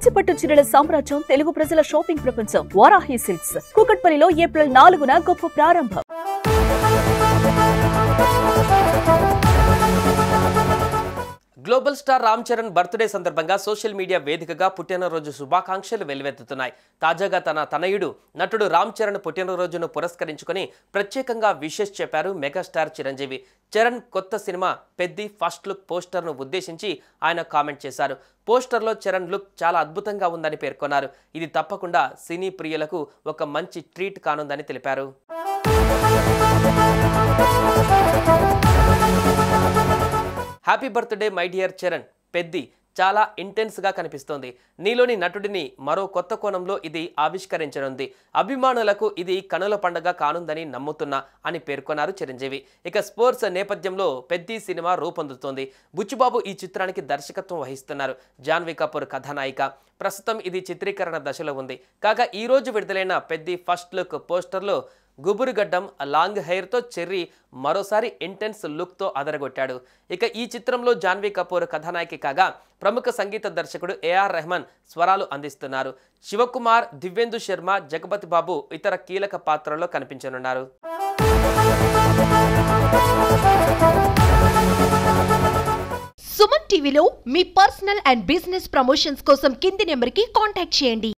కంచిపట్టు చీరల సామ్రాజ్యం తెలుగు ప్రజల షాపింగ్ ప్రపంచం వారాహి సిల్క్స్ కూకట్పల్లిలో ఏప్రిల్ 4న గొప్ప ప్రారంభం. Global star Ram Charan birthday సందర్భంగా సోషల్ మీడియా వేదికగా పుట్టినరోజు శుభాకాంక్షలు వెల్లువెత్తుతున్నాయి. తాజాగా తన తనయుడు నటుడు రామ్ చరణ్ పుట్టినరోజును పురస్కరించుకుని ప్రత్యేకంగా విషెస్ చెప్పారు మెగాస్టార్ చిరంజీవి. చరణ్ కొత్త సినిమా పెద్ది ఫస్ట్ లుక్ పోస్టర్ను ఉద్దేశించి ఆయన కామెంట్ చేశారు. పోస్టర్లో చరణ్ లుక్ చాలా అద్భుతంగా ఉందని పేర్కొన్నారు. ఇది తప్పకుండా సినీ ప్రియులకు ఒక మంచి ట్రీట్ కానుందని తెలిపారు. Happy birthday my dear Charan. Peddi చాలా ఇంటెన్స్గా కనిపిస్తోంది. నీలోని నటుడిని మరో కొత్త కోణంలో ఇది ఆవిష్కరించనుంది. అభిమానులకు ఇది కనుల పండుగ కానుందని నమ్ముతున్నా అని పేర్కొన్నారు చిరంజీవి. ఇక స్పోర్ట్స్ నేపథ్యంలో పెద్ది సినిమా రూపొందుతోంది. బుచ్చిబాబు ఈ చిత్రానికి దర్శకత్వం వహిస్తున్నారు. జాన్వీ కపూర్ కథానాయిక. ప్రస్తుతం ఇది చిత్రీకరణ దశలో ఉంది. కాగా ఈ రోజు విడుదలైన పెద్ది ఫస్ట్ లుక్ పోస్టర్లో గుబురుగడ్డం లాంగ్ హెయిర్తో చెర్రీ మరోసారి ఇంటెన్స్ లుక్తో అదరగొట్టాడు. ఇక ఈ చిత్రంలో జాన్వీ కపూర్ కథానాయకి కాగా ప్రముఖ సంగీత దర్శకుడు ఏఆర్ రెహమాన్ స్వరాలు అందిస్తున్నారు. శివకుమార్, దివ్యేందు శర్మ, జగపతి బాబు ఇతర కీలక పాత్రల్లో కనిపించనున్నారు. సుమన్ టీవీలో మీ పర్సనల్ అండ్ బిజినెస్ ప్రమోషన్స్ కోసం కింది నెంబర్కి కాంటాక్ట్ చేయండి.